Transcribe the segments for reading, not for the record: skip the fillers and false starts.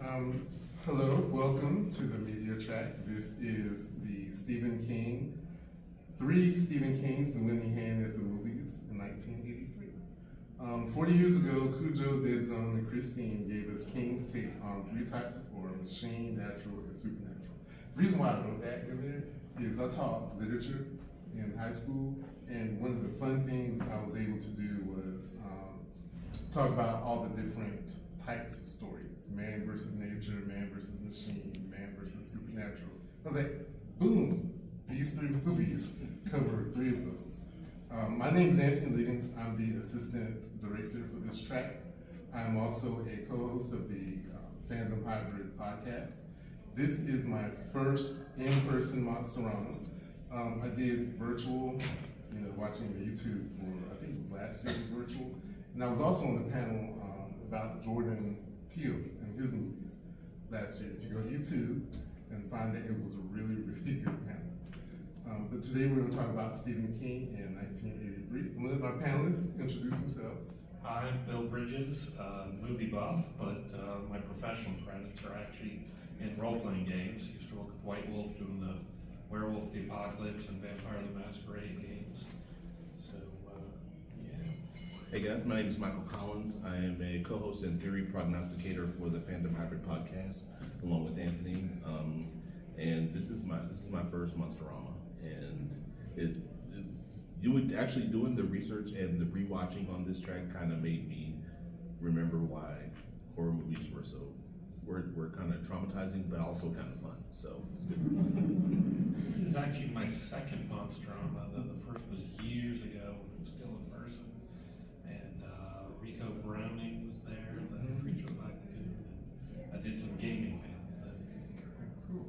Um, Hello, welcome to the media track. This is the Stephen King, three Stephen Kings, The Winning Hand at the Movies in 1983. 40 years ago, Cujo, Dead Zone, and Christine gave us King's take on three types of horror: machine, natural, and supernatural. The reason why I wrote that in there is I taught literature in high school, and one of the fun things I was able to do was talk about all the different types of stories: man versus nature, man versus machine, man versus supernatural. I was like, boom, these three movies cover three of those. My name is Anthony Liggins. I'm the assistant director for this track. I'm also a co-host of the Fandom Hybrid podcast. This is my first in-person Monsterama. I did virtual, watching the YouTube for, I think it was last year's virtual. And I was also on the panel about Jordan Peele and his movies last year. If you go to YouTube and find that, it was a really, really good panel. But today we're going to talk about Stephen King in 1983. I'm going to let my panelists introduce themselves. Hi, I'm Bill Bridges, movie buff, but my professional credits are actually in role-playing games. Used to work with White Wolf doing the Werewolf the Apocalypse and Vampire the Masquerade games. So, yeah. Hey guys, my name is Michael Collins. I am a co-host and theory prognosticator for the Fandom Hybrid podcast, along with Anthony. And this is my first Monsterama, and you would actually doing the research and the rewatching on this track kind of made me remember why horror movies were kind of traumatizing, but also kind of fun. So it's good. This is actually my second Monsterama. The first was years ago when it was still in person. And Rico Browning was there, the Creature Lagoon. I did some gaming panels then. Cool.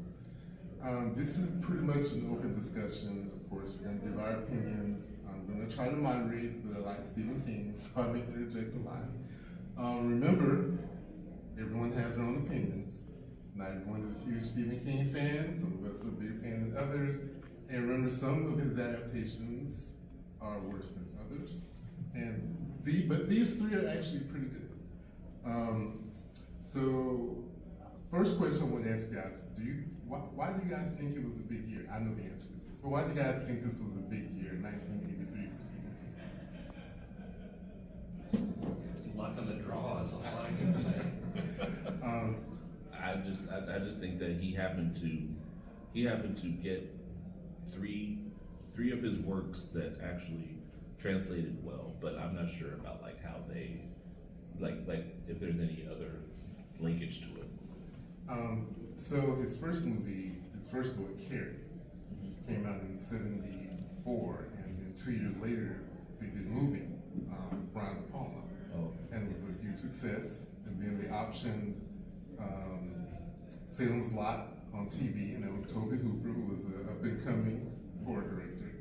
This is pretty much an open discussion. Of course, we're going to give our opinions. I'm going to try to moderate, but I like Stephen King, so I may interject a lot. Remember, everyone has their own opinions. Not everyone is a huge Stephen King fan. Some of us are a big fan than others. And remember, some of his adaptations are worse than others. But these three are actually pretty good. So, first question I want to ask you guys: why do you guys think it was a big year? I know the answer to this, but why do you guys think this was a big year, 1983 for Stephen King? Luck of the draw is all I can say. I just think that he happened to get three of his works that actually translated well, but I'm not sure about like how they like if there's any other linkage to it. So his first book, Carrie, came out in '74, and then 2 years later they did Moving, Brian De Palma, and it was a huge success. And then they optioned Salem's Lot on TV, and that was Tobe Hooper, who was a up-and-coming horror director.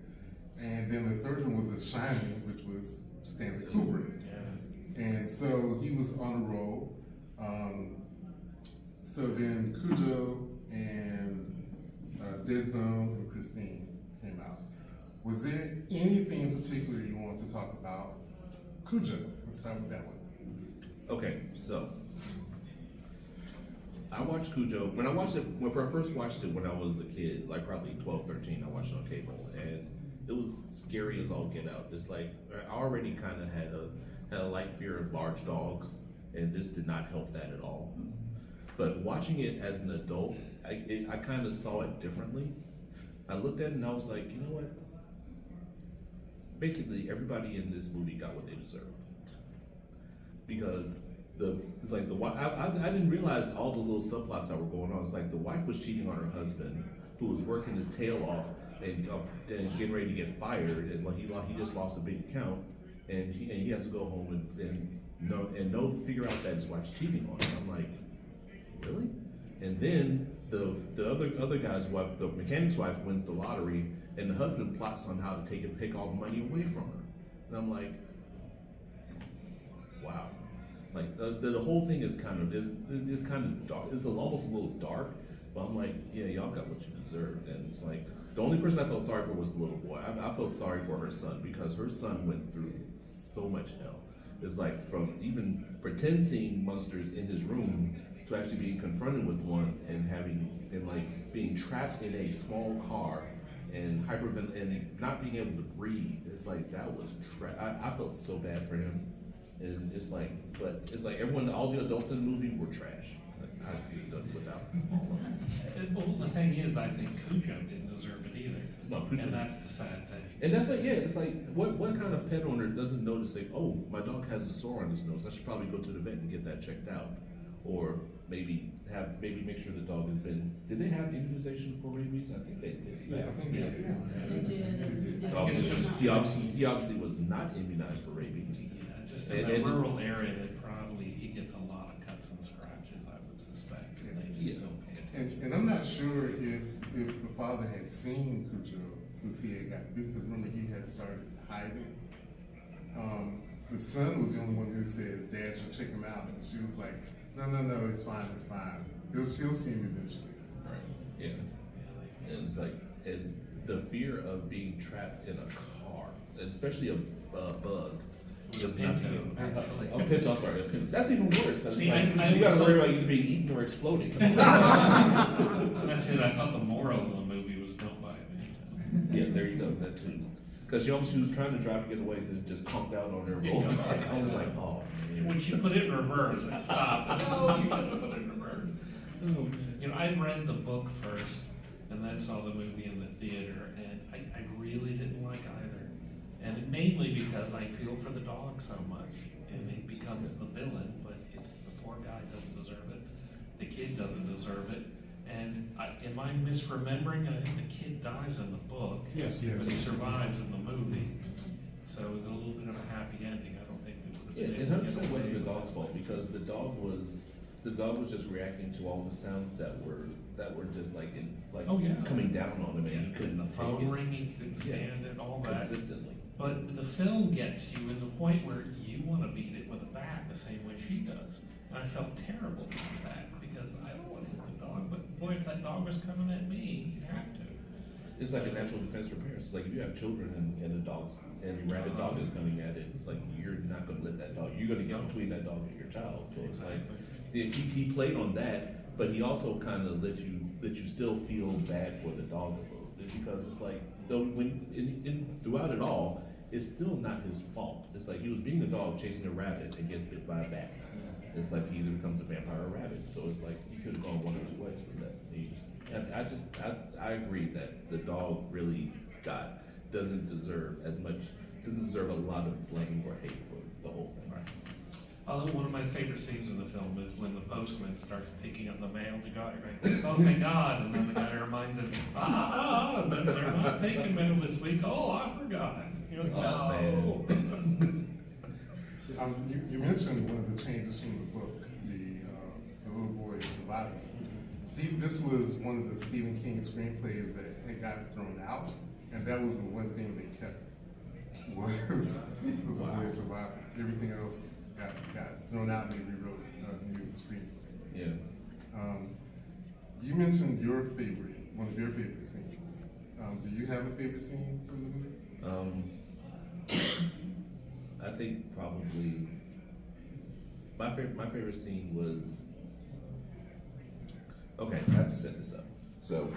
And then the third one was The Shining, which was Stanley Kubrick. Yeah. And so he was on a roll. So then Cujo and Dead Zone and Christine came out. Was there anything in particular you want to talk about Cujo? Let's start with that one. Okay, so I watched Cujo when I first watched it when I was a kid, like probably 12, 13. I watched it on cable, and it was scary as all get out. It's like I already kind of had a light fear of large dogs, and this did not help that at all. But watching it as an adult, I kind of saw it differently. I looked at it and I was like, you know what? Basically, everybody in this movie got what they deserved. Because I didn't realize all the little subplots that were going on. It's like the wife was cheating on her husband, who was working his tail off and getting ready to get fired, and like he just lost a big account, and he has to go home and figure out that his wife's cheating on him. I'm like, really? And then the other guy's wife, the mechanic's wife, wins the lottery, and the husband plots on how to take all the money away from her. And I'm like, wow. Like the whole thing is kind of dark. It's almost a little dark, but I'm like, yeah, y'all got what you deserved. And it's like the only person I felt sorry for was the little boy. I felt sorry for her son because her son went through so much hell. It's like from even pretend seeing monsters in his room to actually being confronted with one and like being trapped in a small car and and not being able to breathe. It's like that was I felt so bad for him, and it's like, but it's like all the adults in the movie were trash. I could have done without all of them. Well, the thing is, I think Cujo didn't deserve it either. No, Cujo. And that's the sad thing. And that's like, yeah, it's like, what kind of pet owner doesn't notice, like, oh, my dog has a sore on his nose, I should probably go to the vet and get that checked out. Or maybe make sure the dog has been, did they have immunization for rabies? I think they did. I think we did. They did. Dog was he obviously was not immunized for rabies. Yeah, just in a rural area, he gets a lot of cuts and scratches, I would suspect. And they just don't pay attention. And I'm not sure if the father had seen Cujo since he had got bit, because remember he had started hiding. The son was the only one who said, "Dad should check him out," and she was like, "No, it's fine. She'll see him eventually." Right. Yeah. And it's like, and the fear of being trapped in a car, and especially a bug. A pinto. Oh, pinto, I'm sorry. A pinto. That's even worse. Cause See, like, I you gotta was worry like- about either being eaten or exploding. That's it, I thought the moral of the movie was don't buy a pinto. Yeah, there you go. That too. Because she was trying to drive to get away, and just conked out on her Yeah. rollback. I was like, oh man. When she put it in reverse, it stopped. Oh, you should have put it in reverse. Oh, man. You know, I read the book first and then saw the movie in the theater, and I really didn't like either. And mainly because I feel for the dog so much, and he becomes the villain, but it's the poor guy doesn't deserve it. The kid doesn't deserve it. And am I misremembering? I think the kid dies in the book. Yes. But he survives in the movie. So it was a little bit of a happy ending. I don't think it would have Yeah, been. and 100% wasn't the dog's fault, because the dog was just reacting to all the sounds that were just like Oh, yeah. coming down on him, and he And couldn't the take phone it ringing, couldn't stand it, all that. consistently. But the film gets you in the point where you want to beat it with a bat the same way she does. And I felt terrible for that, because I don't want to hit the dog, but boy, if that dog was coming at me, you'd have to. It's like a natural defense for parents. It's like if you have children and a rabid dog is coming at it, it's like you're not gonna let that dog. You're gonna get between that dog and your child. So it's like he played on that, but he also kind of let you still feel bad for the dog a little bit, because it's like though throughout it all, it's still not his fault. It's like he was being a dog chasing a rabbit and gets bit by a bat. It's like he either becomes a vampire or a rabbit. So it's like he could have gone one of two ways with that. I agree that the dog really doesn't deserve a lot of blame or hate for the whole thing. Right. Although one of my favorite scenes in the film is when the postman starts picking up the mail to go, you're going, oh, thank God, and then the guy reminds him, but they're not taking mail this week, oh, I forgot. You're like, Oh, oh. You mentioned one of the changes from the book, the little boy surviving. Steve, this was one of the Stephen King screenplays that had gotten thrown out, and that was the one thing they kept was a boy surviving. Everything else got thrown out and they rewrote a new screenplay. Yeah. You mentioned one of your favorite scenes. Do you have a favorite scene from the movie? I think probably my favorite scene was, okay, I have to set this up. So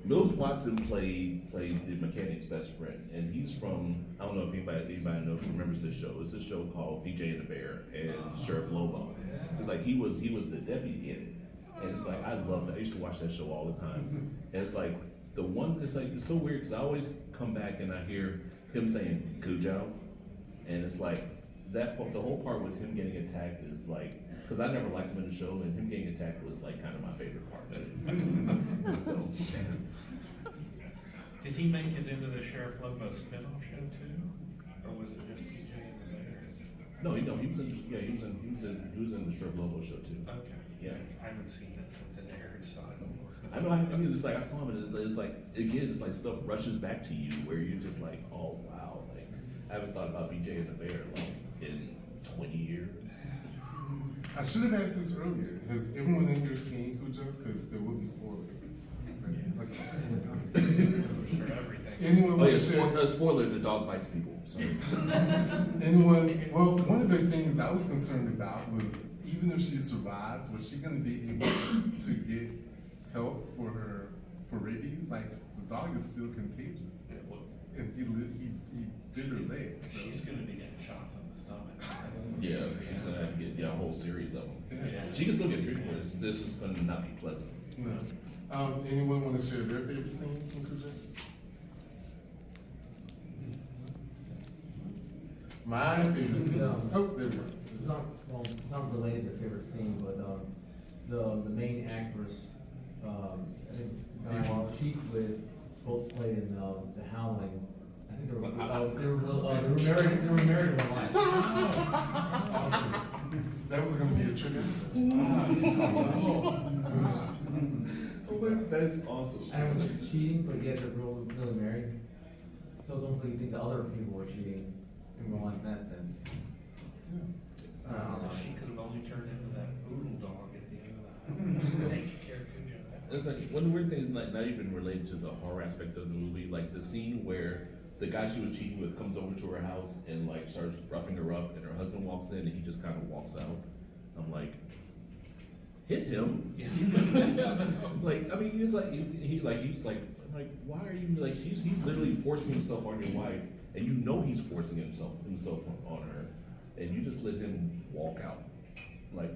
Mills Watson played the mechanic's best friend, and he's from, I don't know if anybody remembers this show. It's a show called BJ and the Bear and Sheriff Lobo. It's like he was the deputy in it, and it's like I love that. I used to watch that show all the time, and it's like it's so weird because I always come back and I hear him saying Cujo, and it's like the whole part with him getting attacked is like, because I never liked him in the show, and him getting attacked was like kind of my favorite part. So, Did he make it into the Sheriff Lobo spinoff show too? Or was it just PJ and the Bear? no, he was in the Sheriff Lobo show too. Okay. Yeah. I haven't seen it since it aired, so I don't know. I know. It's like I saw him, and it's like again, it's like stuff rushes back to you where you're just like, oh wow, like I haven't thought about BJ and the Bear like in 20 years. I should have asked this earlier. Has everyone in here seen Cujo? Because there will be spoilers. For sure, everything. Anyone Oh want yeah, to share? spoiler, the dog bites people, so. Anyone? Well, one of the things I was concerned about was even if she survived, was she going to be able to get help for rabies? Like the dog is still contagious, Yeah, well, and he bit her leg. So she's gonna be getting shots in the stomach. Yeah, she's gonna have to get, a whole series of them. Yeah. She can still get treatment, but this is gonna not be pleasant. no. Anyone want to share their favorite scene from Cujo? My favorite scene. Oh, there we go. It's not related to favorite scene, but the main actress, I think she's with both played in The Howling. I think they were married. They were married in real life. Awesome. That was going to be a trigger. That's awesome. And it was cheating, but yet they're really married. So it's almost like you think the other people were cheating in real life in that sense. Yeah. So she could have only turned into that poodle dog at the end of that. Take care of Cujo. It's like, one of the weird things, not even related to the horror aspect of the movie, like the scene where the guy she was cheating with comes over to her house and like starts roughing her up, and her husband walks in and he just kind of walks out. I'm like, hit him. Like, I mean, it's like he's like, I'm like, why are you like? He's literally forcing himself on your wife, and you know he's forcing himself on her, and you just let him walk out. Like,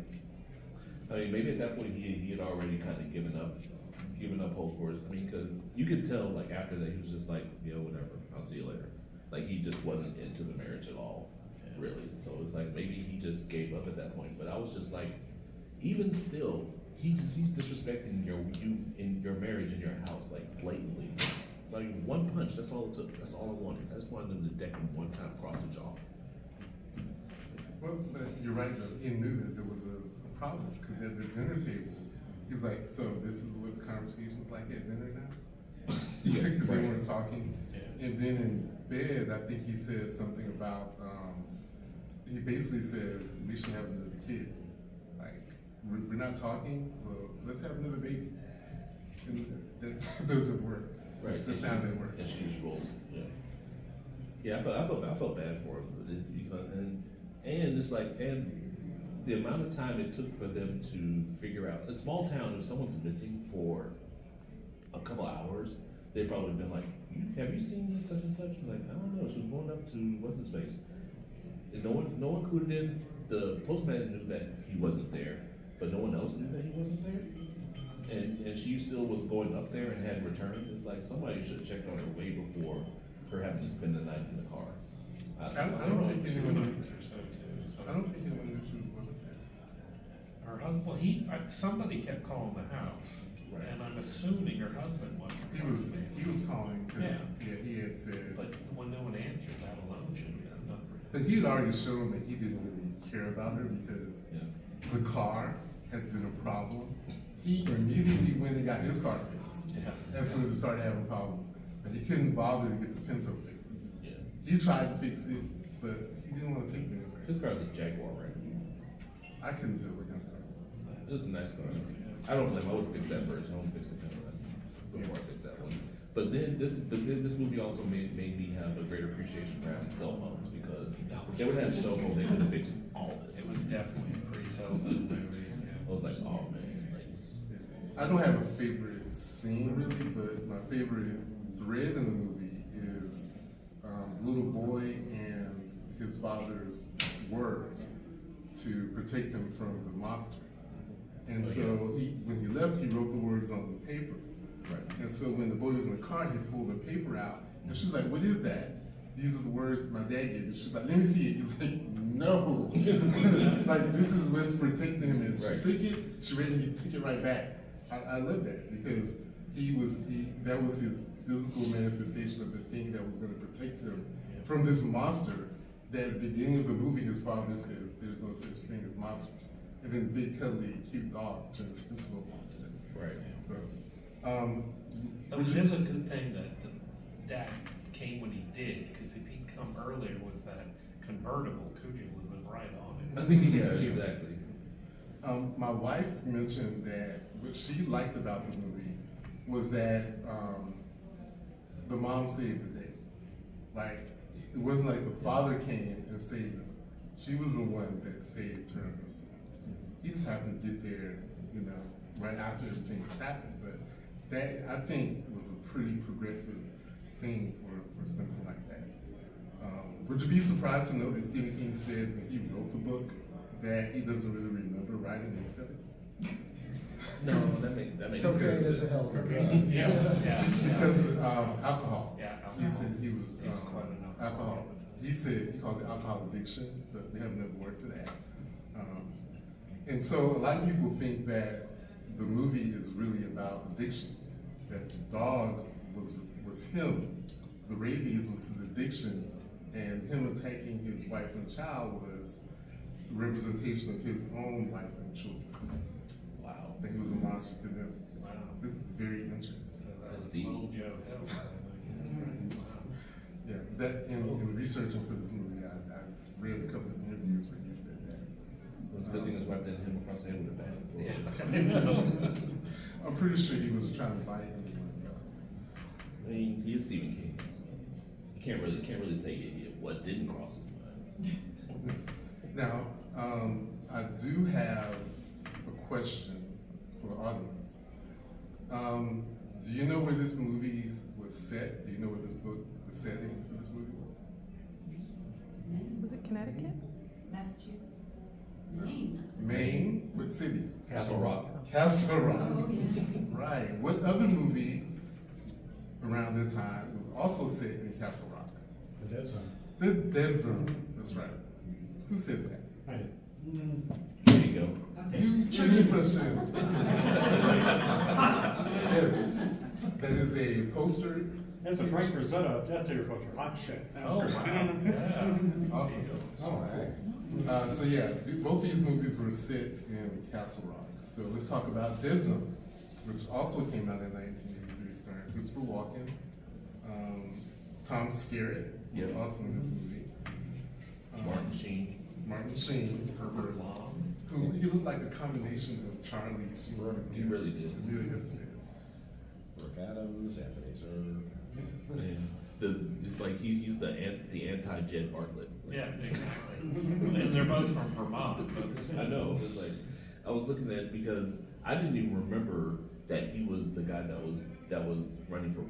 I mean, maybe at that point he had already kind of given up hope for it. I mean, because you could tell like after that he was just like, whatever, I'll see you later. Like he just wasn't into the marriage at all, really. So it's like maybe he just gave up at that point. But I was just like, even still, he's disrespecting you in your marriage in your house, like blatantly. Like one punch, that's all it took. That's all I wanted. I just wanted them to deck him one time across the jaw. Well, but you're right though. He knew that there was a problem because at the dinner table, he was like, "So this is what the conversation's like at dinner now?" Yeah, because they weren't talking. Yeah. And then in bed, I think he said something about. He basically says we should have another kid. Like we're not talking. Well, let's have another baby. And that doesn't work. Right. That's not how that works. And she just rolls. Yeah. Yeah, I felt bad for him, and it's like, and the amount of time it took for them to figure out a small town. If someone's missing for a couple hours, they'd probably been like, "Have you seen such and such?" Like, I don't know. She was going up to what's his face, and no one clued in. The postman knew that he wasn't there, but no one else knew that he wasn't there. And she still was going up there and had returned. It's like somebody should have checked on her way before her having to spend the night in the car. I don't think anyone. So I don't think anyone knew she was wasn't there. her husband, well, somebody kept calling the house, Right. and I'm assuming her husband wasn't. He was calling because Yeah. he had said, But when no one answered, that alone should have been enough. but he had already shown that he didn't really care about her because Yeah. the car had been a problem. He immediately went and got his car fixed Yeah. as soon as he started having problems, but he couldn't bother to get the Pinto fixed. Yeah. He tried to fix it, but he didn't want to take it anywhere. His car's a Jaguar, right? I couldn't tell what kind of car it was. It was a nice car. I don't blame him. I would fix that first. I would fix the camera before I fix that one. But then this movie also made me have a great appreciation for having cell phones because they would have cell phones. They could have fixed all this. It was definitely a pre-cell phone movie. I was like, oh man, like, I don't have a favorite scene really, but my favorite thread in the movie is the little boy and his father's words to protect him from the monster. And Oh, so when he left, he wrote the words on the paper. right. And so when the boy was in the car, he pulled the paper out, and she was like, "What is that?" These are the words my dad gave me. She was like, "Let me see it." He was like, "No." Like, this is what's protecting him. And she Right. took it, she read it, he took it right back. I love that because that was his physical manifestation of the thing that was going to protect him from this monster that at the beginning of the movie, his father says, "There's no such thing as monsters." And then the big, cuddly, cute dog turns into a monster. Right. So, But it is a good thing that the dad came when he did, because if he'd come earlier with that convertible, Cujo would have been right on it. Yeah, exactly. my wife mentioned that what she liked about the movie was that the mom saved the day. Like, it wasn't like the father came and saved them. She was the one that saved her and her son. He just happened to get there, you know, right after everything was happened. But that, I think, was a pretty progressive thing for something like that. Would you be surprised to know that Stephen King said when he wrote the book that he doesn't really remember writing most of it? No, that makes Cocaine is a hell of a drug. Yeah. Because alcohol. Yeah, He alcohol. said he was He was quite an alcohol. alcoholic. He said he calls it alcohol addiction, but we have another word for that. And so a lot of people think that the movie is really about addiction. That the dog was him, the rabies was his addiction, and him attacking his wife and child was a representation of his own wife and children. Wow. That he was a monster to them. Wow. This is very interesting. That was deep. little Joe Hill. Wow. Yeah, that in researching for this movie, I read a couple of interviews where he said that. It's a good thing his wife didn't hit him across the head with a bat. I'm pretty sure he wasn't trying to bite anyone. I mean, he is Stephen King. You can't really say what didn't cross his mind. Now, I do have a question for the audience. Do you know where this movie was set? Do you know where this book, the setting for this movie was? Was it Connecticut? Massachusetts. Maine. Maine? What city? Castle Rock. Castle Rock. Oh, yeah. Right. What other movie around that time was also set in Castle Rock? The Dead Zone. The Dead Zone. That's right. Who said that? I did. There you go. You trivia question. Yes. That is a poster. That's a Frank Rosetta Death Theater poster. Hot shit. Oh, wow. Yeah. Awesome. All right. So yeah, both these movies were set in Castle Rock. So let's talk about Dead Zone, which also came out in 1983, starring Christopher Walken. Tom Skerritt was Yep. also in this movie. Martin Sheen. Martin Sheen, Herbert Lom. who he looked like a combination of Charlie Sheen. He really did. Really is to this. Rick Adams, Anthony Zerr. And it's like he's the anti-Jed Bartlett. Yeah, exactly. And they're both from Vermont. But I know. It's like I was looking at it because I didn't even remember that he was the guy that was running for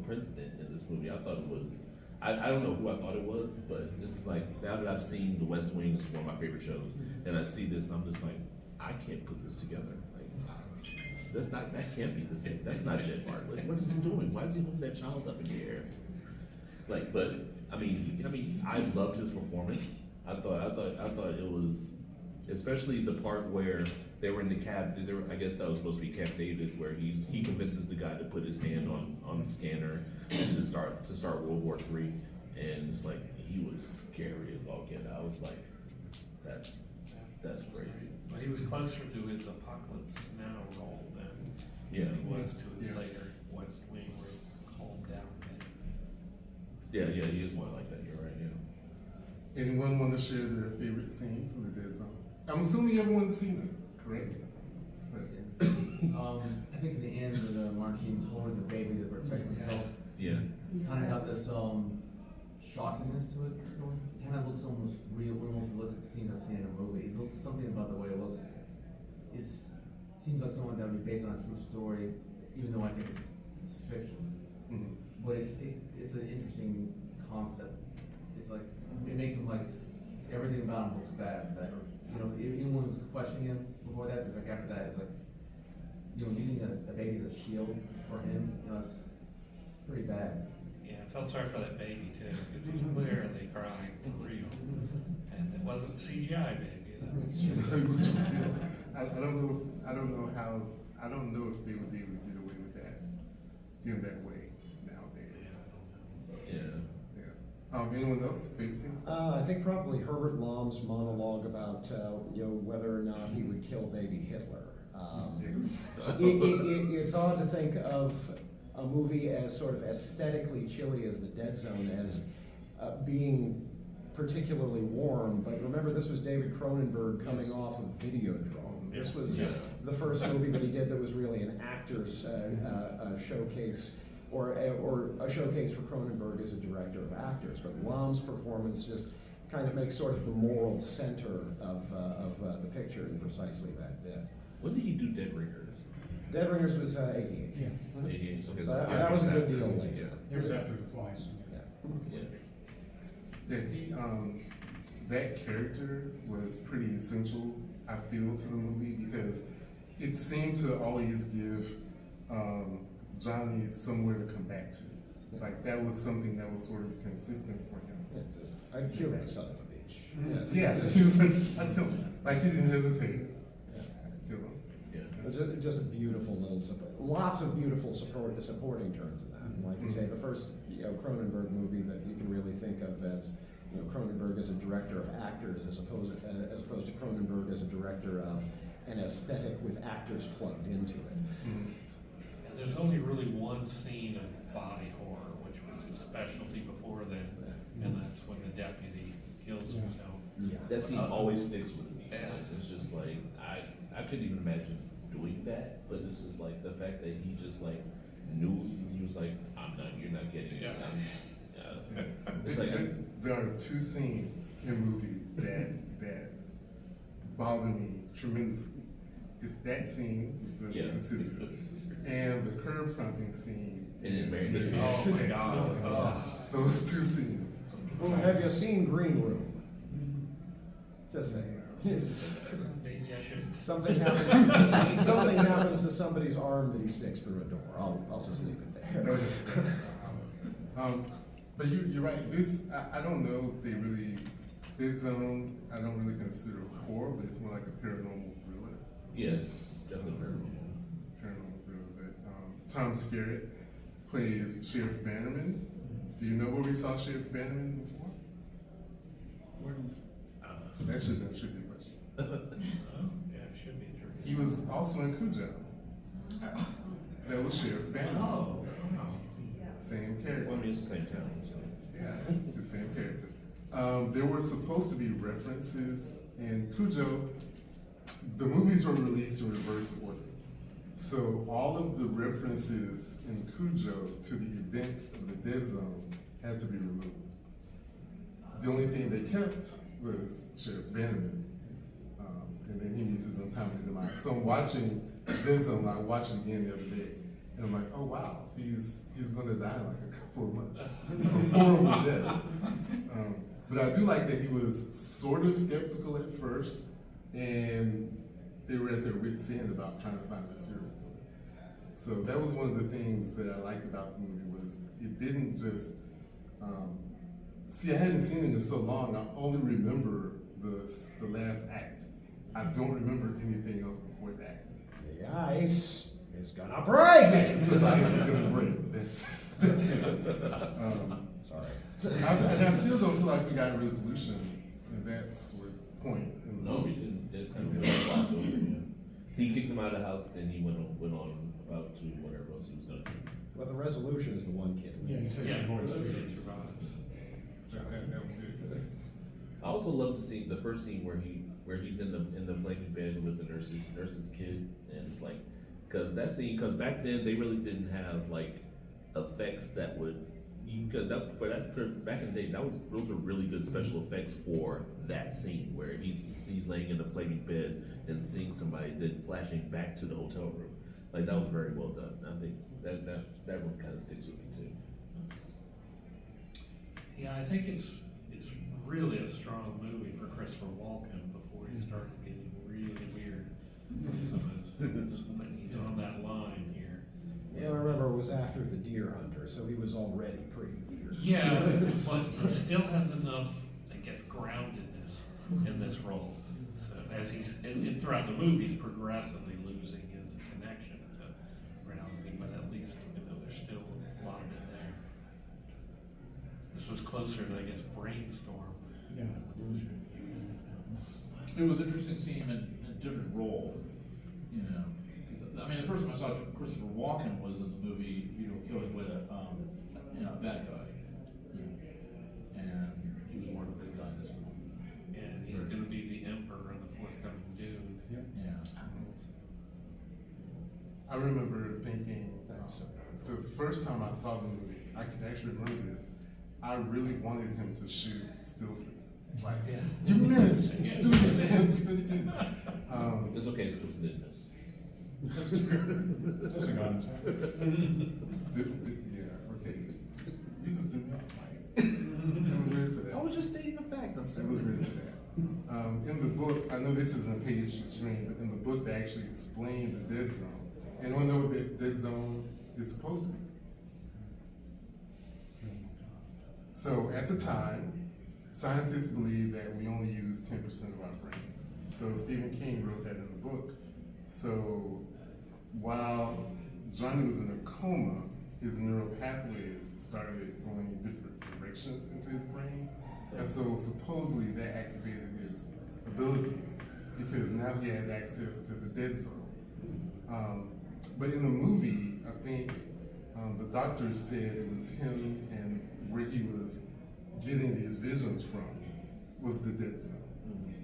president in this movie. I thought it was. I don't know who I thought it was, but it's like now that I've seen The West Wing, it's one of my favorite shows, and I see this, and I'm just like, I can't put this together. Like, that can't be the same. That's not Jed Bartlett. What is he doing? Why is he holding that child up in the air? Like, but I mean, I loved his performance. I thought it was, especially the part where they were in the cab. I guess that was supposed to be Camp David, where he convinces the guy to put his hand on the scanner to start World War III, and it's like he was scary as all get out. I was like, that's crazy. Well, he was closer to his Apocalypse Now role than Yeah. he was to his Yeah. later West Wing where he calmed down. Yeah, he is more like that. You're right. Yeah. Anyone want to share their favorite scene from the Dead Zone? I'm assuming everyone's seen it, correct? I think in the end when Martin's holding the baby to protect himself, Yeah. kind of got this shockiness to it. It kind of looks almost real, one of the most realistic scenes I've seen in a movie. It looks something about the way it looks. Seems like something that would be based on a true story, even though I think it's fiction. Mhm. But it's an interesting concept. It's like it makes him like everything about him looks bad. That even when he was questioning him before that, it's like after that, it's like using the baby as a shield for him. It's pretty bad. Yeah, I felt sorry for that baby too, because he was clearly crying for real. And it wasn't CGI baby. It was real. I don't know if they would be able to get away with that in that way nowadays. Yeah. Anyone else? Favorite scene? I think probably Herbert Lom's monologue about whether or not he would kill baby Hitler. It's odd to think of a movie as sort of aesthetically chilly as The Dead Zone as being particularly warm, but remember this was David Cronenberg coming off of Videodrome. This was the first movie that he did that was really an actor's showcase. or a showcase for Cronenberg as a director of actors. But Lam's performance just kind of makes sort of the moral center of the picture in precisely that bit. When did he do Dead Ringers? Dead Ringers was 88. Yeah. 88. So That was a good deal later. Yeah. It was after The Flies. Yeah. Yeah, he, that character was pretty essential, I feel, to the movie because it seemed to always give Johnny somewhere to come back to. Like that was something that was sort of consistent for him. I'd kill the son of a bitch. Yes. Yeah, he was like, I killed him. Like he didn't hesitate. I'd kill him. Yeah. Just a beautiful little, lots of beautiful supporting turns in that. And like you say, the first Cronenberg movie that you can really think of as Cronenberg as a director of actors as opposed to Cronenberg as a director of an aesthetic with actors plugged into it. Mm-hmm. And there's only really one scene of body horror, which was his specialty before then, and that's when the deputy kills himself. Yeah. That scene always sticks with me. Yeah. Like, it's just like I couldn't even imagine doing that, but this is like the fact that he just like knew he was like, you're not getting it. Yeah. It's like There are two scenes in movies that bother me tremendously. It's that scene with the scissors and the curb stomping scene. in Mary History. Oh my God. Oh. Those two scenes. Well, have you seen Green Room? Just saying. Maybe I should. Something happens to somebody's arm that he sticks through a door. I'll just leave it there. Okay. But you're right. I don't know if this zone I don't really consider horror, but it's more like a paranormal thriller. Yeah, definitely paranormal. Paranormal thriller. But Tom Skerritt plays Sheriff Bannerman. Do you know where we saw Sheriff Bannerman before? That should be a question. Yeah, it should be true. He was also in Cujo. That was Sheriff Bannerman. Oh. Same Well, I character. mean, it's the same town, so. Yeah, the same character. There were supposed to be references in Cujo. The movies were released in reverse order. So all of the references in Cujo to the events of the Dead Zone had to be removed. The only thing they kept was Sheriff Bannerman. And then he meets his untimely demise. So I'm watching the Dead Zone, I watched it again the other day. And I'm like, oh wow, he's gonna die in like a couple of months. A horrible death. But I do like that he was sort of skeptical at first, and they were at their wits' end about trying to find a serial killer. So that was one of the things that I liked about the movie was it didn't just, see I hadn't seen it in so long, I only remember the last act. I don't remember anything else before that. The ice is gonna break. So the ice is gonna break. That's it. Sorry. And I still don't feel like we got a resolution in that sort of point. In the No, we movie. didn't. There's kind of a gloss over him. He kicked him out of the house, then he went on about to whatever else he was gonna do. Well, the resolution is the one kid. Yeah, he said Yeah, the boys those too. kids survived. That was it. I also love the scene, the first scene where he's in the flaming bed with the nurse's kid, and it's like, cause that scene, cause back then they really didn't have like effects that would, cause for back in the day, those were really good special effects for that scene where he's laying in the flaming bed and seeing somebody, then flashing back to the hotel room. Like that was very well done. I think that one kind of sticks with me too. Yeah, I think it's really a strong movie for Christopher Walken before he started getting really weird. When he's on that line here. Yeah, I remember it was after The Deer Hunter, so he was already pretty weird. Yeah, but he still has enough, I guess, groundedness in this role. So as and throughout the movie, he's progressively losing his connection to reality, but at least, there's still a lot of it there. This was closer to, I guess, Brainstorm. Yeah. It was interesting seeing him in a different role, 'cause, I mean, the first time I saw Christopher Walken was in the movie, he was with a bad guy. And he was more of a good guy in this movie. And he's gonna be the Emperor in the forthcoming Dune. Yeah. I remember thinking So, The first time I saw the movie, I can actually remember this. I really wanted him to shoot Stilson. Like, you missed. Do it again. Do it again. It's okay, still didn't miss. That's true. Still some guns. Yeah, okay. You just threw me off, Mike. I was ready for that. I was just stating a fact, I'm I sorry. was ready for that. In the book, I know this isn't a page to screen, but in the book they actually explain the dead zone. Anyone know what the dead zone is supposed to be? So at the time, scientists believed that we only use 10% of our brain. So Stephen King wrote that in the book. So while Johnny was in a coma, his neural pathways started going in different directions into his brain. And so supposedly that activated his abilities because now he had access to the dead zone. But in the movie, I think the doctor said it was him and where he was getting these visions from was the dead zone.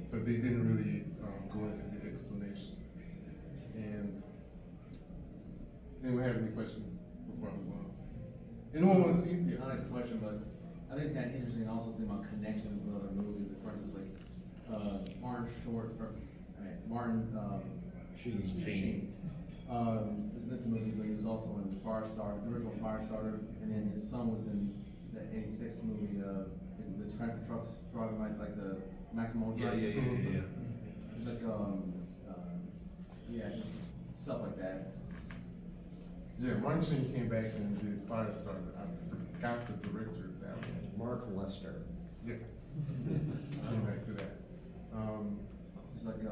But they didn't really go into the explanation. And anyone have any questions before I move on? Anyone want to see? Yes. Not a question, but I think it's kind of interesting also think about connections with other movies. For instance, like Martin Short, or Martin Sheen. Was in this movie, but he was also in Firestarter, the original Firestarter, and then his son was in the '86 movie, the tractor trucks driving like the Maximum Overdrive. Yeah. It's like just stuff like that. Yeah, Martin Sheen came back and did Firestarter. I forgot the director of that one. Mark Lester. Yeah. Came back to that. It's like the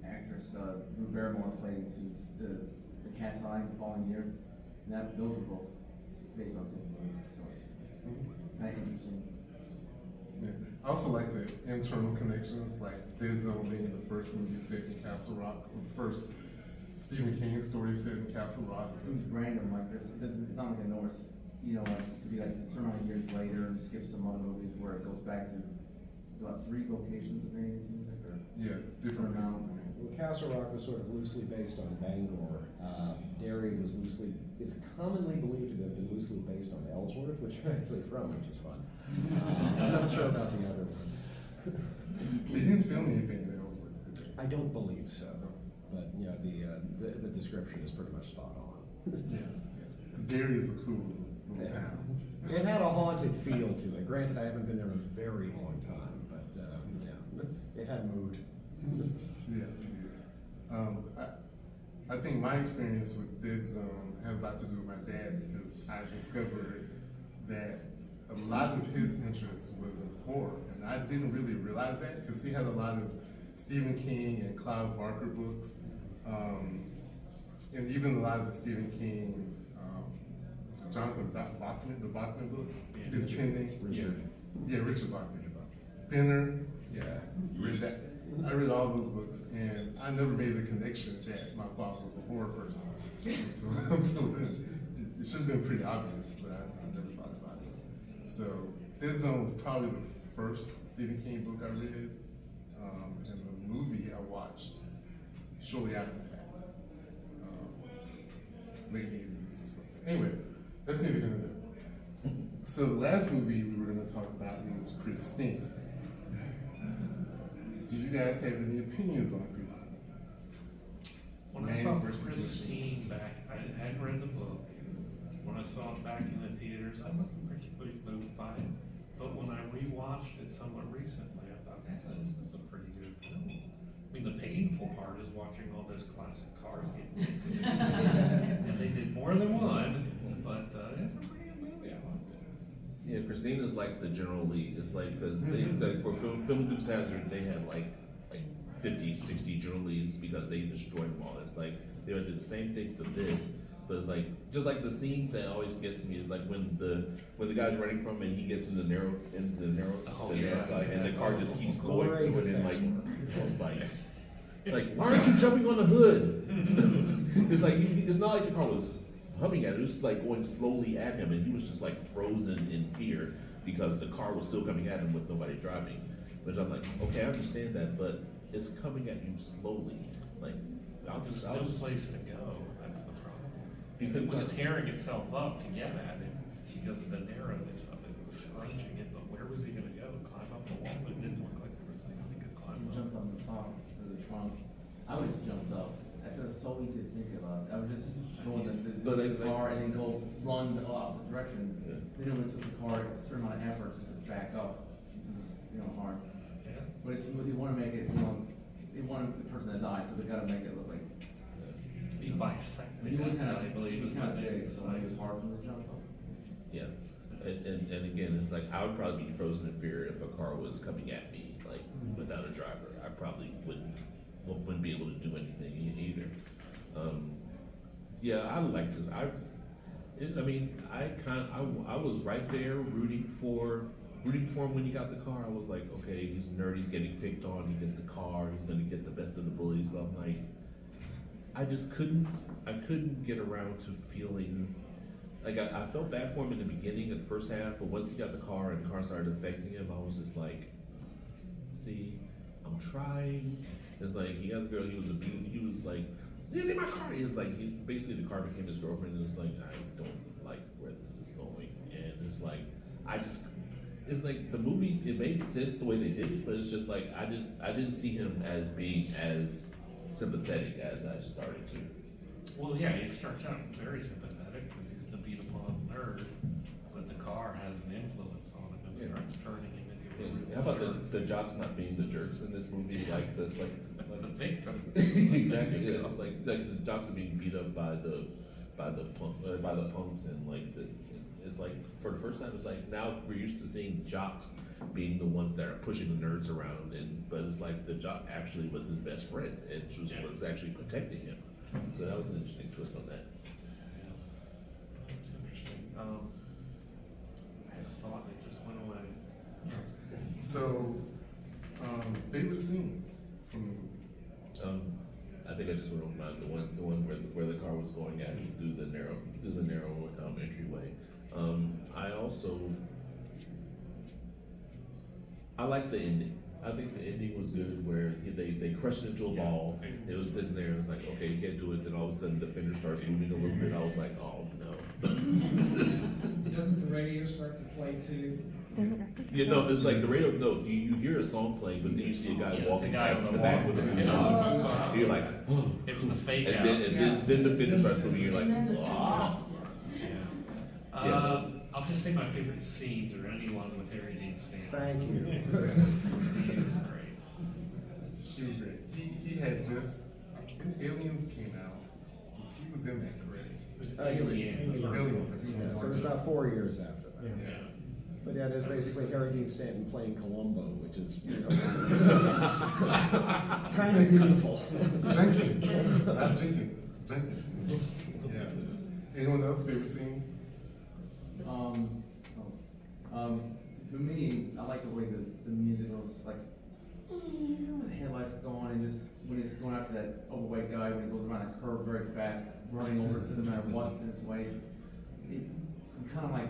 actress Drew Barrymore played into the Cast Iron the following year, and those were both based on something. So kind of interesting. Yeah. I also like the internal connections, like Dead Zone being the first movie set in Castle Rock, or the first Stephen King story set in Castle Rock. It seems random, like it's not like a Norse, like it could be like a certain amount of years later and skip some other movies where it goes back to, it's about 3 locations of Maine, it seems like, or Yeah, different amounts. places. Well, Castle Rock was sort of loosely based on Bangor. Derry is commonly believed to have been loosely based on Ellsworth, which you're actually from, which is fun. I'm not sure about the other one. They didn't film anything in Ellsworth, did they? I don't believe so, but the description is pretty much spot on. Yeah. Derry is a cool little town. It had a haunted feel to it. Granted, I haven't been there in a very long time, but it had mood. Yeah. I think my experience with Dead Zone has a lot to do with my dad because I discovered that a lot of his interest was in horror, and I didn't really realize that because he had a lot of Stephen King and Clive Barker books, and even a lot of the Stephen King, Jonathan Bachman, the Bachman books, his pen name. Richard. Yeah, Richard Bachman. Thinner. Yeah, read that. I read all those books, and I never made the connection that my father was a horror person until then. It should have been pretty obvious, but I never thought about it. So, Dead Zone was probably the first Stephen King book I read, and the movie I watched shortly after that, late 80s or something. Anyway, that's neither here nor there. So, the last movie we were going to talk about is Christine. Do you guys have any opinions on Christine? When I Man saw versus Christine back, I had read the book. When I saw it back in the theaters, I wasn't particularly moved by it. But when I rewatched it somewhat recently, I thought, this is a pretty good film. I mean, the painful part is watching all those classic cars get hit. And they did more than one, but it's a pretty good movie. I liked it. Yeah, Christine is like the general lead. It's like, because they, like for Film Dukes Hazzard, they had like 50, 60 general leads because they destroyed them all. It's like, they would do the same thing for this, but it's like, just like the scene that always gets to me is like when the guy's running from and he gets in the narrow, and the car just keeps going through it and like, like, why aren't you jumping on the hood? It's like, it's not like the car was humming at it, it was just like going slowly at him, and he was just like frozen in fear because the car was still coming at him with nobody driving. Which I'm like, okay, I understand that, but it's coming at you slowly. Like, I'll just place to go. That's the problem. It was tearing itself up to get at him because of the narrowness of it. It was scrunching it, but where was he gonna go? Climb up the wall? It didn't look like there was anything he could climb He up. jumped on the top of the trunk. I would have jumped up. I feel it's so easy to think about. I would just go in But the like- car and then go run the opposite direction. Yeah. Then it would took the car a certain amount of effort just to back up. Since it's hard. Yeah. But it's, they want to make it, they want the person to die, so they gotta make it look like. He bisected. He was it, kind I of, believe. he was kind of big, so Like- it was hard for him to jump up. Yeah, and again, it's like, I would probably be frozen in fear if a car was coming at me, like, without a driver. I probably wouldn't be able to do anything either. Yeah, I like this, I was right there rooting for him when he got the car. I was like, okay, he's a nerd, he's getting picked on, he gets the car, he's gonna get the best of the bullies, but I'm like, I couldn't get around to feeling, like, I felt bad for him in the beginning, in the first half, but once he got the car and the car started affecting him, I was just like, see, I'm trying. It's like, he got the girl, he was like, yeah, in my car. He was like, basically the car became his girlfriend, and it's like, I don't like where this is going. And it's like, it's like the movie, it made sense the way they did it, but it's just like, I didn't see him as being as sympathetic as I started to. Well, yeah, he starts out very sympathetic because he's the beat upon nerd, but the car has an influence on him and Yeah. starts turning him into a real How about jerk. the jocks not being the jerks in this movie, like The victim. exactly, yeah, it's like the jocks are being beat up by the punks, and like it's like, for the first time, it's like, now we're used to seeing jocks being the ones that are pushing the nerds around, but it's like the jock actually was his best friend and was actually protecting him. So that was an interesting twist on that. Yeah. That's interesting. I had a thought, it just went away. So, favorite scenes from the movie? I think I just went on mine, the one where the car was going at him through the narrow entryway. I like the ending. I think the ending was good, where they crushed it into a ball. It was sitting there. It was like, okay, you can't do it. Then all of a sudden, the fender starts moving a little bit. I was like, oh no. Doesn't the radio start to play too? Yeah, no, it's like the radio. No, you hear a song playing, but then you see a guy walking the guy past on in the the back wall. with a Yeah. You're like, oh. It's the fake And out. then the fender starts moving. You're like, And then the ah. Yeah. Yeah. I'll just say my favorite scenes are anyone with Harry Dean Stanton. Thank you. He was great. He was great. He had just, when Aliens came out, he was in that already. Alien. Alien. So it was about 4 years after that. Yeah. But yeah, it is basically Harry Dean Stanton playing Columbo, which is, kind of beautiful. Jenkins, not Jenkins, Jenkins. Yeah. Anyone else favorite scene? For me, I like the way the music was like, the headlights go on, and just when he's going after that overweight guy, when he goes around a curve very fast, running over, it doesn't matter what's in his way. I'm kind of like,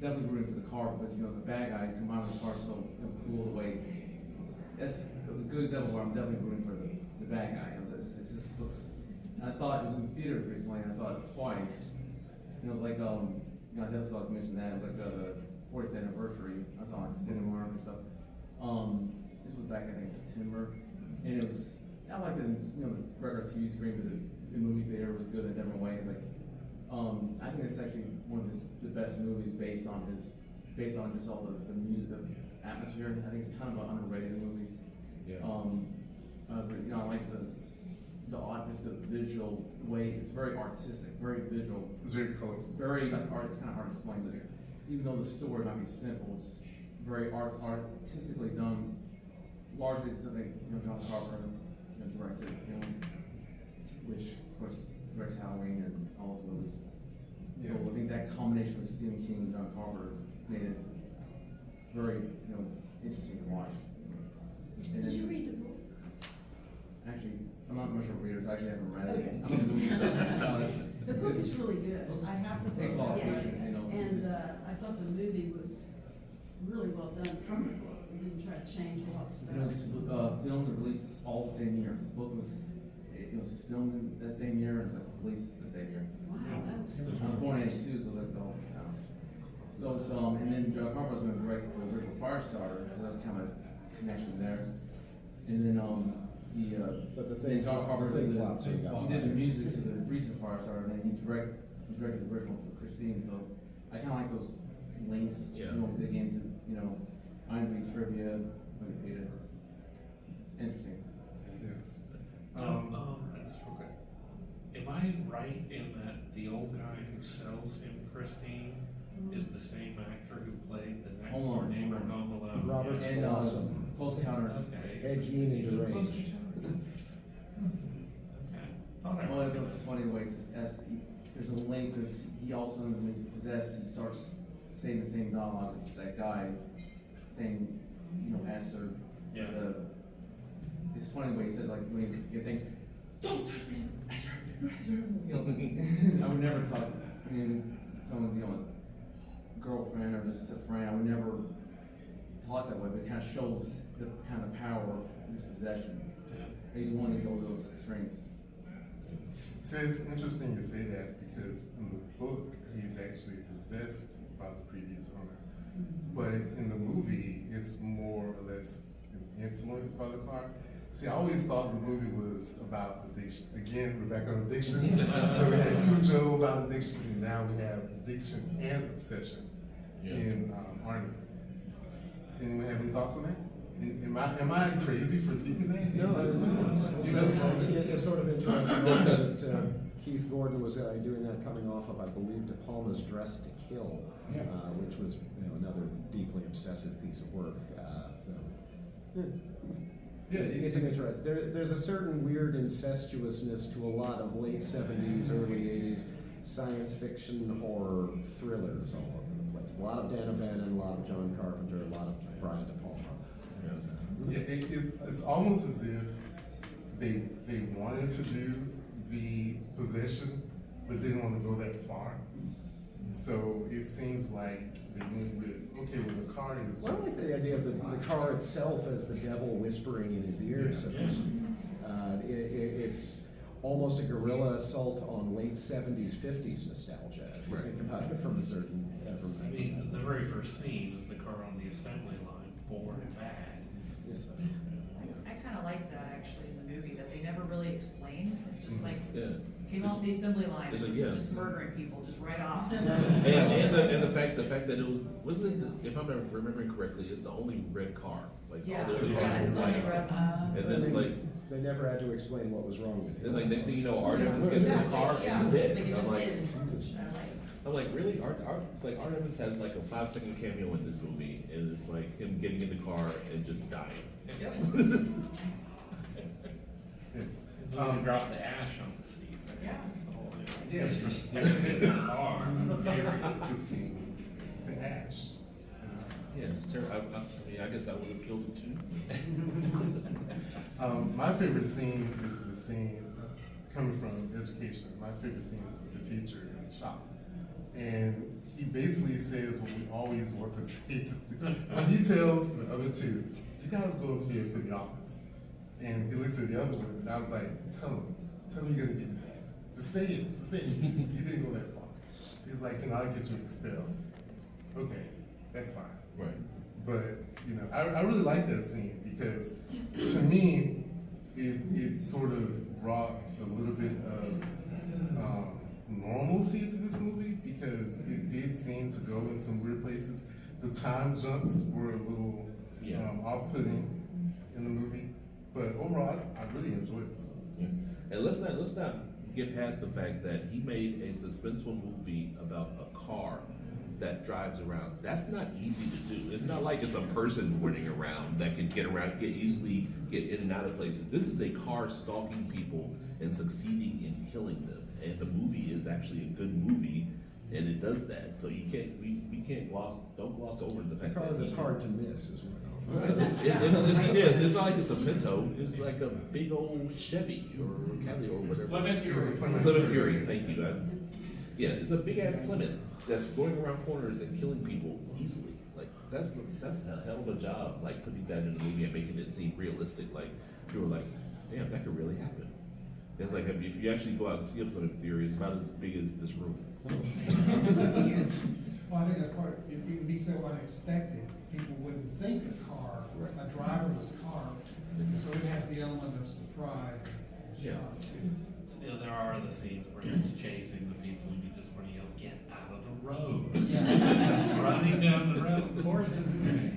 definitely rooting for the car, because it's a bad guy, come out of the car so cool the way. That's a good example where I'm definitely rooting for the bad guy. It just looks. And I saw it was in theaters recently, and I saw it twice. And it was like, I definitely felt like mentioned that. It was like the 40th anniversary. I saw it in cinema and stuff. This was back, I think, September. And it was, I liked it, the regular TV screen, but the movie theater was good in a different way. It's like, I think it's actually one of the best movies based on just all the music, the atmosphere. I think it's kind of an underrated movie. Yeah. But, I like just the visual way. It's very artistic, very visual. It's very colorful. Very like art. It's kind of hard to explain, but even though the story might be simple, it's very artistically done. Largely, it's something John Carpenter directs it, which of course directs Halloween and all those movies. So I think that combination of Stephen King and John Carpenter made it very interesting to watch. And Did then- you read the book? Actually, I'm not much of a reader, so I actually haven't read it. Okay. I'm a movie person. The book is really good, I have to Takes a lot of say. patience, And, I thought the movie was really well done from the book, we didn't try to change a lot of It was stuff. filmed and released all the same year. The book was it was filmed that same year, and it was like released the same year. Wow, that was. I was born in '82, so I was like, oh, wow. So it's, and then John Carpenter's gonna direct the original Firestarter, so that's kind of a connection there. And then, But the then thing, John Carpenter the thing did flops, so you got he did the music to the recent Firestarter, and then he directed the original for Christine, so I kinda like those links, Yeah. you know, dig into, you know, Iron Beats trivia, Wikipedia. It's interesting. Yeah. Okay. Am I right in that the old guy who sells him Christine is the same actor who played the next Home door Alone. neighbor in Home Alone? Robert's And, Blossom. Close Encounters. Okay. Ed Gein and He was close Deranged. to town. Okay. Thought I Well, it remembered was that. funny the way it says, there's a link, because he also, when he's possessed, he starts saying the same dialogue as that guy, saying, you know, Esther. Yeah. It's funny the way he says, like, when he's saying, don't touch me, Esther, Esther. You know, it's like, I would never talk, I mean, someone, you know, a girlfriend or just a friend, I would never talk that way, but it kind of shows the kind of power of his possession. Yeah. He's willing to go to those extremes. So it's interesting to say that because in the book, he's actually possessed by the previous owner. But in the movie, it's more or less influenced by the car. See, I always thought the movie was about addiction. Again, we're back on addiction. So we had Cujo about addiction, and now we have addiction and obsession in Arnie. Anyone have any thoughts on that? Am I crazy for thinking that? It's sort of interesting also that Keith Gordon was doing that coming off of, I believe, De Palma's Dress to Kill, which was another deeply obsessive piece of work. Yeah, It's an interest. There's a certain weird incestuousness to a lot of late '70s, early '80s science fiction, horror, thrillers all over the place. A lot of Dan O'Bannon, a lot of John Carpenter, a lot of Brian De Palma. Yeah, it's almost as if they wanted to do the possession, but didn't want to go that far. So it seems like they went with, okay, well, the car is Well, I like just. the idea of the car itself as the devil whispering in his ear. So it's almost a guerrilla assault on late '70s, '50s nostalgia. If you Right. think about it from a certain. I mean, the very first scene is the car on the assembly line, born bad. Yes. I kind of like that actually in the movie, that they never really explained. It's just like, Yeah. just came off the assembly line, It's and like, yeah. just murdering people, just right off. And the fact that it wasn't it if I'm remembering correctly, it's the only red car. Like Yeah, all the other yeah, cars it's were the only white. red one. And then it's like They never had to explain what was wrong with it. it's like next thing you know, Art Evans gets in the car Yeah, and he's it's dead. like it I'm just like, is. I'm like, really? Art it's like Art Evans has like a 5-second cameo in this movie, and it's like him getting in the car and just dying. You drop the ash on the seat. Yeah. Yes, Disrespect the car. it's interesting, the ash. Yeah, it's terrible. I mean, I guess I would have killed it too. My favorite scene is the scene coming from education. My favorite scene is with the teacher in the shop. And he basically says what we always want to say to students. When he tells the other two, you guys go upstairs to the office. And he looks at the other one, and I was like, tell him you're gonna get his ass. Just say it. He didn't go that far. He's like, I'll get you expelled. Okay, that's fine. Right. But, I really like that scene because to me, it sort of brought a little bit of normalcy to this movie because it did seem to go in some weird places. The time jumps were a little off-putting in the movie, but overall, I really enjoyed it. Yeah. And let's not get past the fact that he made a suspenseful movie about a car that drives around. That's not easy to do. It's not like it's a person running around that can easily get in and out of places. This is a car stalking people and succeeding in killing them. And the movie is actually a good movie, and it does that. So we can't don't gloss over the It's a fact car that that's hard to miss as well. It's not like it's a Pinto. It's like a big old Chevy or Cali or whatever. Plymouth Fury. Thank you. Yeah, it's a big ass Plymouth that's going around corners and killing people easily. Like that's a hell of a job. Like putting that in a movie and making it seem realistic. Like you were like, damn, that could really happen. It's like if you actually go out and see a Plymouth Fury, it's about as big as this room. Well, I think that's part, it would be so unexpected, people wouldn't think a driver was carved. So it has the element of surprise and Yeah. shock too. You know, there are other scenes where it's chasing the people and you just want to yell, get out of the road. Yeah. Just running down the road, of course it's great.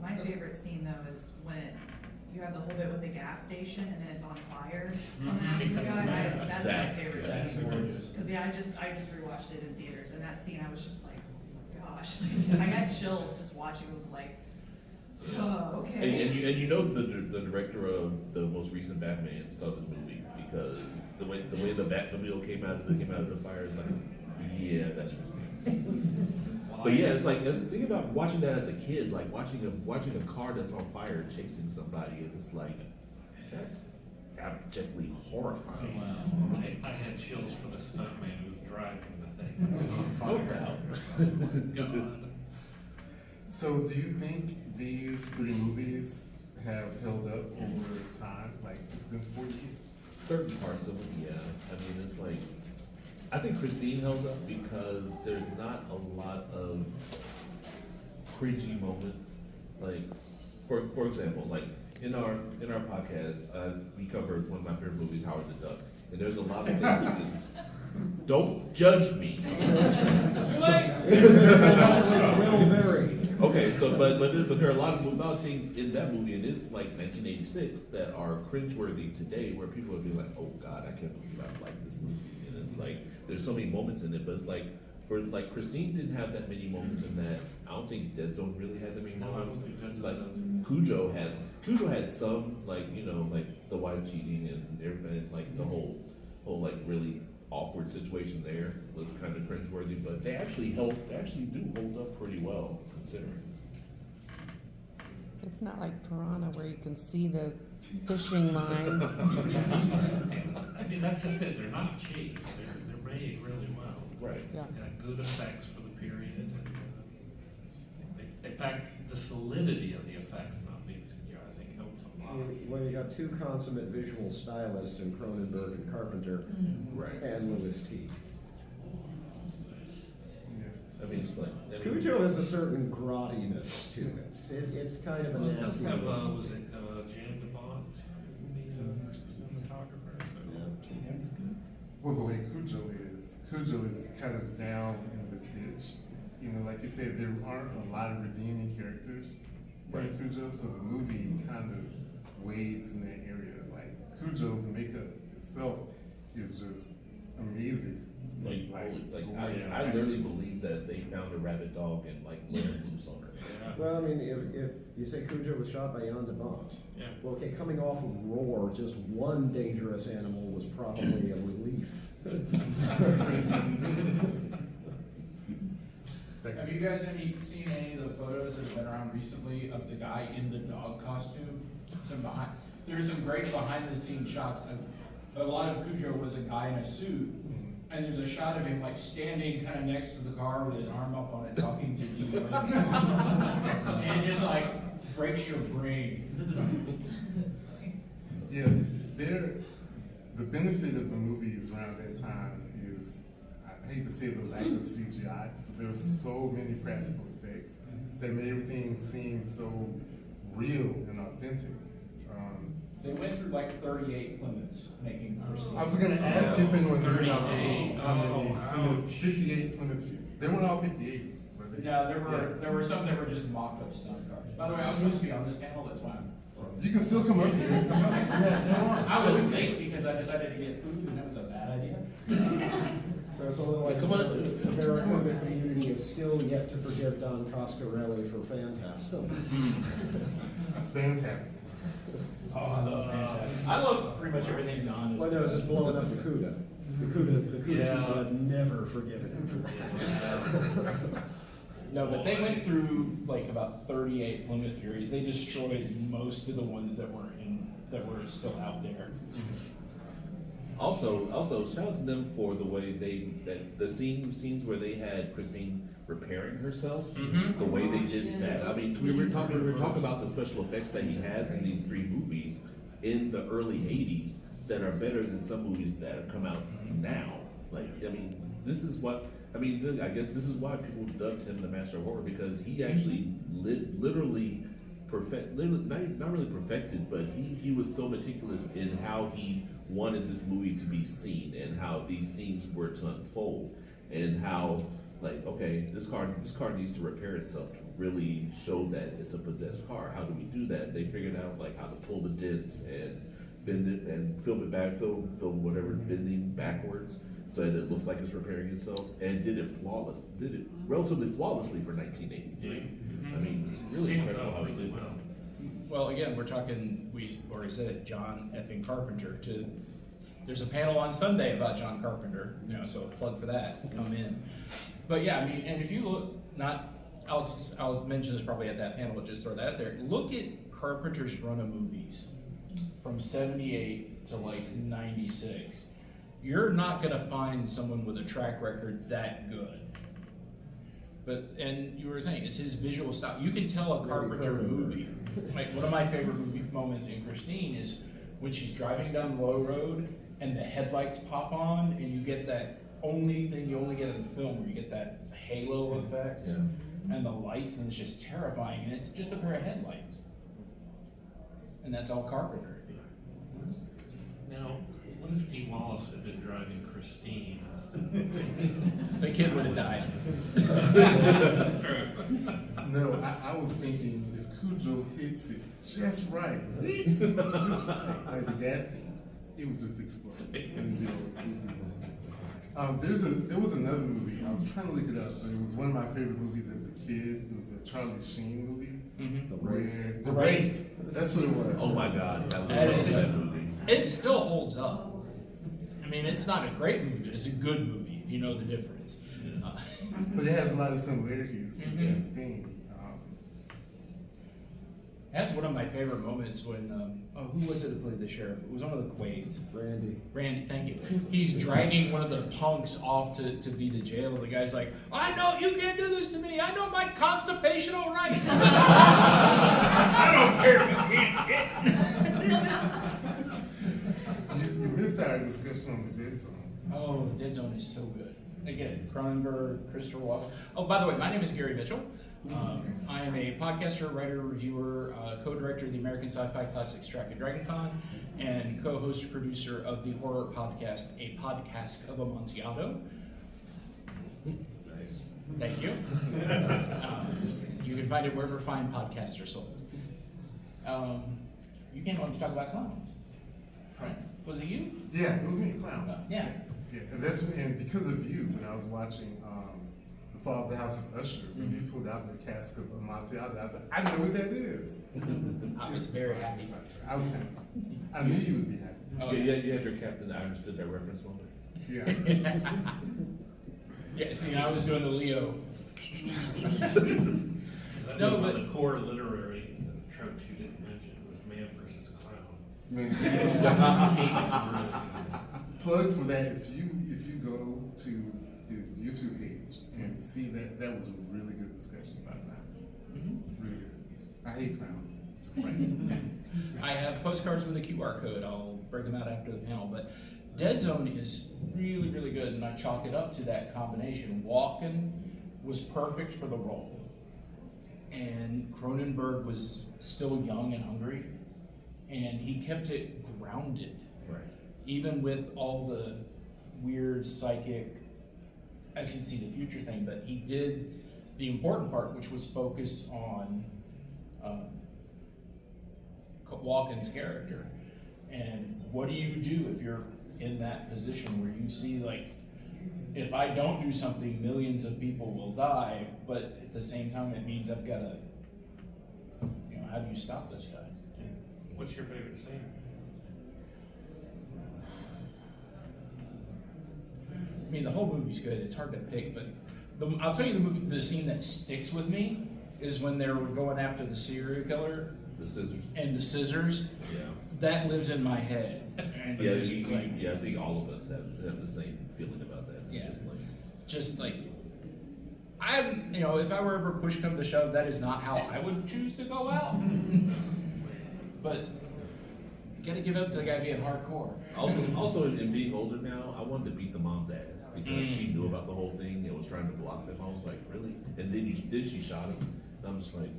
My favorite scene though is when you have the whole bit with the gas station and then it's on fire on that movie. That's my favorite scene. Cause yeah, I just rewatched it in theaters and that scene I was just like, oh my gosh, I got chills just watching. It was like, oh, okay. And you know the director of the most recent Batman saw this movie because the way the Batmobile came out of the fire is like, yeah, that's Christine. But yeah, it's like think about watching that as a kid, like watching a car that's on fire chasing somebody, and it's like that's abjectly horrifying. Wow. I had chills for the stuntman who was driving the thing. No doubt. God. So do you think these three movies have held up over time? Like, it's been 40 years. Certain parts of it, yeah. I mean, it's like, I think Christine held up because there's not a lot of cringy moments. Like, for example, like in our podcast, we covered one of my favorite movies, Howard the Duck, and there's a lot of things. Don't judge me. Will vary. Okay, so but there are a lot of things in that movie, and it's like 1986 that are cringeworthy today, where people would be like, "Oh God, I can't believe I like this movie." And it's like there's so many moments in it, but it's like for like Christine didn't have that many moments in that. I don't think Dead Zone really had that many No, I moments. don't think Dead Zone Like does. Cujo had some, like like the wife cheating and everything, like the whole like really awkward situation there was kind of cringeworthy, but they actually do hold up pretty well considering. It's not like Piranha where you can see the fishing line. I mean, that's just it. They're not cheap. They're made really well. Right. Yeah. They got good effects for the period. And, in fact, the solidity of the effects not being secure, I think, helps a lot. Well, you got two consummate visual stylists in Cronenberg and Carpenter, Right. and Louis T. I mean, it's like Cujo has a certain grottiness to it. It's kind of a Well, it does nasty. have, movie. was it Jan DeBont, the cinematographer? Well, the way Cujo is kind of down in the ditch. You know, like you said, there aren't a lot of redeeming characters in Cujo, so the movie kind of wades in that area. Like Cujo's makeup itself is just amazing. I literally believe that they found a rabbit dog and like let it loose on her. Yeah. Well, I mean, if you say Cujo was shot by Jan de Bont, Yeah. well, okay, coming off of Roar, just one dangerous animal was probably a relief. Have you guys seen any of the photos that have been around recently of the guy in the dog costume? There's some great behind the scenes shots. A lot of Cujo was a guy in a suit, and there's a shot of him like standing kind of next to the car with his arm up on it, talking to you, and it just like breaks your brain. Yeah, the benefit of the movies around that time is, I hate to say the lack of CGI, so there were so many practical effects that made everything seem so real and authentic. They went through like 38 Plymouths making Christine. I was gonna ask if anyone knew 38. how many Ouch. 58 Plymouth, they weren't all 58s, were they? No, there were some that were just mock-up stunt cars. By the way, I was supposed to be on this panel, that's why I'm. You can still come up here. Yeah, come on. I was late because I decided to get food and that was a bad idea. So it's a little like Come on. the Barracuda community is still yet to forgive Don Coscarelli for Fantastic. Fantastic. Oh, I love Fantastic. I love pretty much everything Don is. Well, no, it's just blowing up the Cuda. The Cuda Yeah. people have never forgiven him for that. No, but they went through like about 38 Plymouth Furies. They destroyed most of the ones that were still out there. Also, shout out to them for the way the scenes where they had Christine repairing herself, the way they did that. I mean, we were talking about the special effects that he has in these three movies in the early '80s that are better than some movies that have come out now. Like, I mean, this is what, I mean, I guess this is why people dubbed him the master of horror, because he actually literally not really perfected, but he was so meticulous in how he wanted this movie to be seen and how these scenes were to unfold and how, like, okay, this car needs to repair itself to really show that it's a possessed car. How do we do that? They figured out like how to pull the dents and bend it and film it back, film whatever bending backwards so that it looks like it's repairing itself, and did it relatively flawlessly for 1983. I mean, it's really incredible how he did that. Well, again, we're talking, we already said it, John effing Carpenter. There's a panel on Sunday about John Carpenter, you know, so a plug for that, come in. But yeah, I mean, and if you look, I'll mention this probably at that panel, but just throw that out there. Look at Carpenter's run of movies from 78 to like 96. You're not gonna find someone with a track record that good. And you were saying, it's his visual style. You can tell a Carpenter movie. Like, one of my favorite movie moments in Christine is when she's driving down the low road and the headlights pop on and you get that only thing you only get in the film where you get that halo effect and the lights, and it's just terrifying, and it's just a pair of headlights. And that's all Carpenter. Now, what if Dee Wallace had been driving Christine? The kid would have died. That's true. No, I was thinking if Cujo hits it just right, like the gas tank, it would just explode. And zero. There was another movie, I was trying to look it up, but it was one of my favorite movies as a kid. It was a Charlie Sheen movie. Mm-hmm. The Wraith. That's what it was. Oh my God, I That love is that movie. It still holds up. I mean, it's not a great movie, but it's a good movie if you know the difference. But it has a lot of similarities to Christine. That's one of my favorite moments when, who was it that played the sheriff? It was one of the Quaids. Randy, thank you. He's dragging one of the punks off to be the jail, and the guy's like, I know you can't do this to me. I know my constitutional rights. I don't care if you can't get. You missed our discussion on the Dead Zone. Oh, Dead Zone is so good. Again, Cronenberg, Christopher Walken. Oh, by the way, my name is Gary Mitchell. I am a podcaster, writer, reviewer, co-director of the American Sci-Fi Classics Track at DragonCon, and co-host, producer of the horror podcast, A Podcast of Amontillado. Nice. Thank you. You can find it wherever fine podcasts are sold. You came on to talk about clowns, right? Was it you? Yeah, it was me, clowns. Yeah. Yeah, and because of you, when I was watching The Fall of the House of Usher, when you pulled out the cask of Amontillado, I was like, I know what that is. I was very happy. I was happy. I knew you would be happy too. Oh, Yeah, you had your captain. I understood that reference one day. Yeah. Yeah, see, I was doing the Leo. That No, was one but- of the core literary tropes you didn't mention was man versus clown. Plug for that, if you go to his YouTube page and see that was a really good discussion about clowns. Really good. I hate clowns. Right. I have postcards with a QR code. I'll break them out after the panel. But Dead Zone is really, really good, and I chalk it up to that combination. Walken was perfect for the role, and Cronenberg was still young and hungry, and he kept it grounded. Right. Even with all the weird psychic, I can see the future thing, but he did the important part, which was focus on Walken's character. And what do you do if you're in that position where you see, like, if I don't do something, millions of people will die, but at the same time it means I've got to, how do you stop this guy? What's your favorite scene? I mean, the whole movie's good. It's hard to pick, but I'll tell you the scene that sticks with me is when they were going after the serial killer. The scissors. And the scissors. Yeah. That lives in my head. And Yeah, it's like, I think all of us have the same feeling about that. It's Yeah. just like, if I were ever push come to shove, that is not how I would choose to go out. But gotta give up to the guy being hardcore. Also in being older now, I wanted to beat the mom's ass because she knew about the whole thing and was trying to block them. I was like, really? And then she shot him. And I'm just like,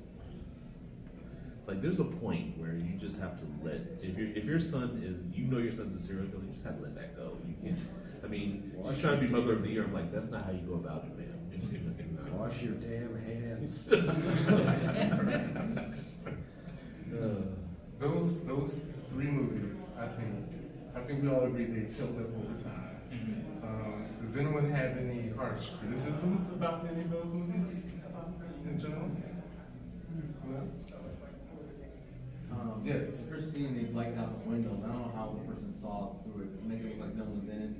there's a point where you just have to let, if your son is, you know your son's a serial killer, you just have to let that go. You can't, I mean, she's trying to be mother of the year. I'm like, that's not how you go about it, man. You seem like Wash your damn hands. Those three movies, I think we all agree they've held up over time. Does anyone have any harsh criticisms about any of those movies in general? No? Yes. The first scene, they blanked out the window. I don't know how the person saw through it, make it look like no one's in it.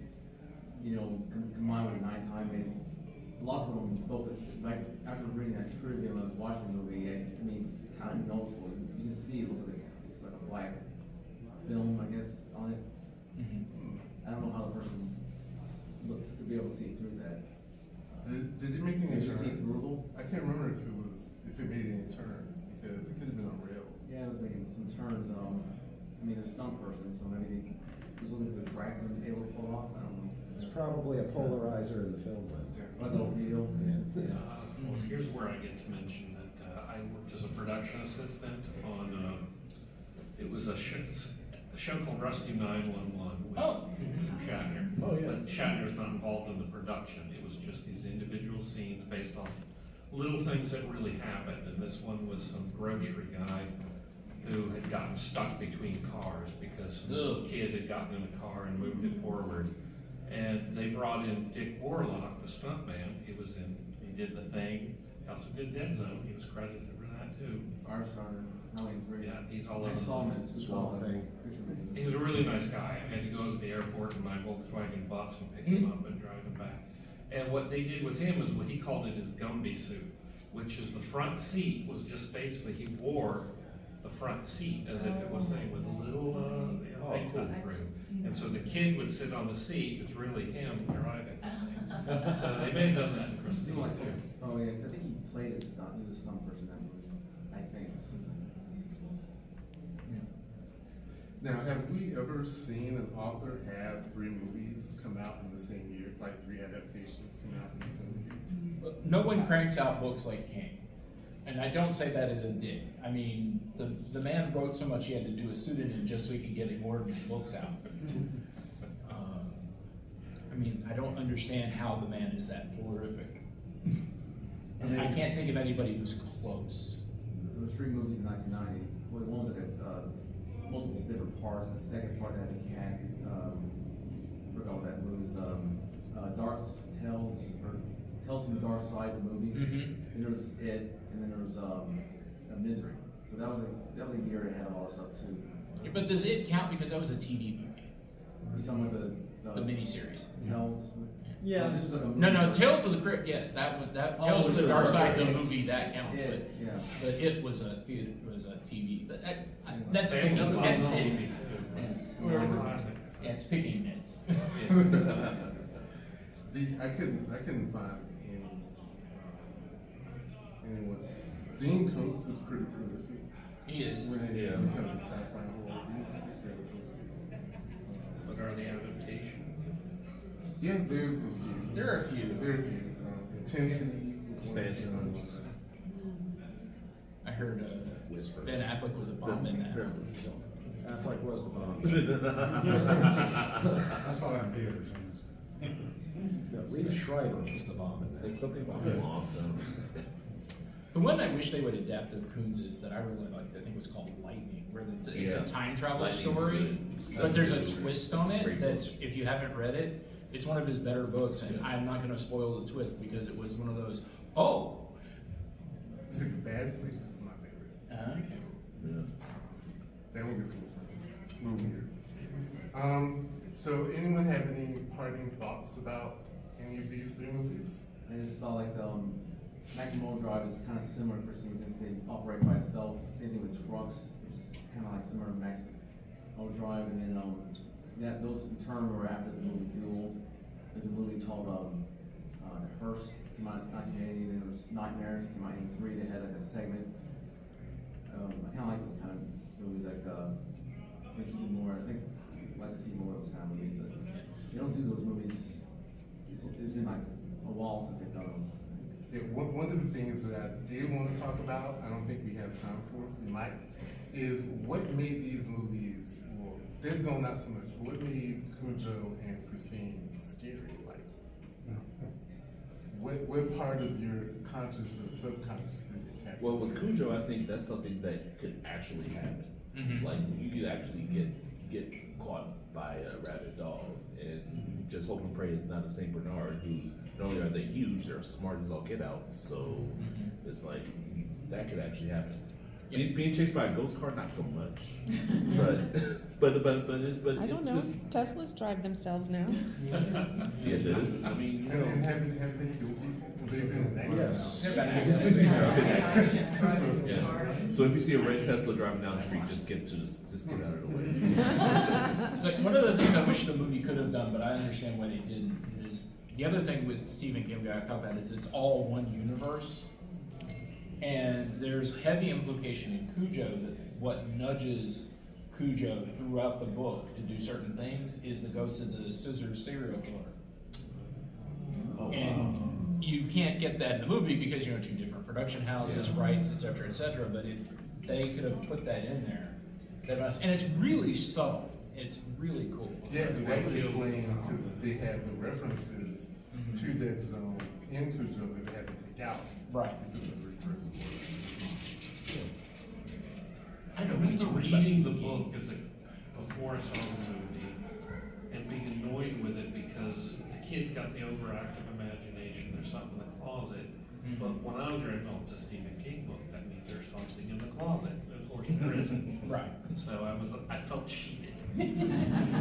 You know, combined with nighttime, a lot of them focus. Like after reading that trivia when I was watching the movie, I mean, it's kind of noticeable. You can see it looks like it's like a black film, I guess, on it. I don't know how the person looks to be able to see through that. Did it make any Did you see turns? through? I can't remember if it made any turns because it could have been on rails. Yeah, it was making some turns. I mean, he's a stunt person, so maybe he was looking for the cracks and able to pull it off. I don't know. It's probably a polarizer in the film lens. Like a little video. Well, here's where I get to mention that I worked as a production assistant on, it was a show called Rescue 911 with Shatner. Oh, yeah. But Shatner's not involved in the production. It was just these individual scenes based off little things that really happened. And this one was some grocery guy who had gotten stuck between cars because some kid had gotten in a car and moved it forward. And they brought in Dick Warlock, the stuntman. He did the thing. He also did Dead Zone. He was credited for that too. Firestarter, Halloween 3. Yeah, he's all over. I saw him in Swamp Thing. He was a really nice guy. I had to go to the airport in my Volkswagen bus and pick him up and drive him back. And what they did with him was what he called it his Gumby suit, which is the front seat was just basically, he wore the front seat as if it was thing with a little, thing cut through. And so the kid would sit on the seat, it's really him driving. So they may have done that in Christine too. Oh yeah, 'cause I think he played a stunt. He was a stunt person in that movie. I think. Now, have we ever seen an author have three movies come out in the same year, like three adaptations come out in the same year? No one cranks out books like King. And I don't say that as a dig. I mean, the man wrote so much he had to do a pseudonym just so he could get more of his books out. I mean, I don't understand how the man is that prolific. And I can't think of anybody who's close. There was three movies in 1990. Well, one was like multiple different parts. The second part had a cat. I forgot what that movie was. Tales from the Dark Side, the movie. And there was It, and then there was Misery. So that was a year ahead of all that stuff too. Yeah, but does it count because that was a TV movie? You talking about the miniseries? Tales? Yeah. This was like a movie. No, Tales of the Crypt, yes, that Tales from the Dark Side, the movie, that counts, Yeah. but It was a theater, was a TV, but that's They picking, have done that's it on picking. TV too. Yeah. It's a classic. Yeah, it's picking nits. I couldn't find anyone. Dean Koontz is pretty prolific. He is. When it comes to sci-fi horror, he's really prolific. What are the adaptations? Yeah, there's a few. There are a few. Intensity was one of them. I heard Whispers. Ben Affleck was a bomb in that. Affleck was the bomb. I saw that in theaters. No, Reeve Schreiber was the bomb in There's that. something about him awesome. The one I wish they would adapt of Coons is that I really liked, I think it was called Lightning, where it's a time travel Lightning's story, good. but there's a That's a twist on it great that book. if you haven't read it, it's one of his better books, and I'm not gonna spoil the twist because it was one of those, oh. It's like a Bad Place is my favorite. Okay. Yeah. That one gets a little weird. So anyone have any parting thoughts about any of these three movies? I just thought like Maximum Overdrive is kind of similar for since they operate by itself. Same thing with Trucks, which is kind of like similar to Maximum Overdrive. And then those in turn were after the movie Duel. There's a movie called The Hearse, came out in 1980. Then there was Nightmares, came out in 83. They had like a segment. I kind of like those kind of movies like make you do more. I think I'd like to see more of those kind of movies. You don't do those movies. It's been like a while since they've done those. Yeah, one of the things that I did want to talk about, I don't think we have time for, we might, is what made these movies, well, Dead Zone not so much, but what made Cujo and Christine scary? Like, what part of your conscious or subconscious did it tap Well, with into? Cujo, I think that's something that could actually happen. Like, you could actually get caught by a rabid dog, and just hope and pray it's not a Saint Bernard, who not only are they huge, they're smart as all get out. So it's like that could actually happen. Being chased by a ghost car, not so much. but I don't know. Teslas drive themselves now. Yeah, it is. I mean, you know. And have they killed people? They've been in Yes. accidents. Yeah. So if you see a red Tesla driving down the street, just get out of the way. It's like, one of the things I wish the movie could have done, but I understand why they didn't, is the other thing with Stephen King that I talk about is it's all one universe. And there's heavy implication in Cujo that what nudges Cujo throughout the book to do certain things is the ghost of the scissors serial killer. Oh, And you can't get that in the movie because, you know, two different production houses, rights, et cetera, but if they could have put that in there, and it's really subtle, it's really cool. Yeah, that would explain, because they had the references to Dead Zone in Cujo that they had to take out. Right. Because of the reverse order. I know I way remember too much about reading the Stephen King. book before I saw the movie and being annoyed with it because the kid's got the overactive imagination. There's something in the closet. But when I was reading, oh, it's a Stephen King book. That means there's something in the closet. Of course, there isn't. Right. So I felt cheated.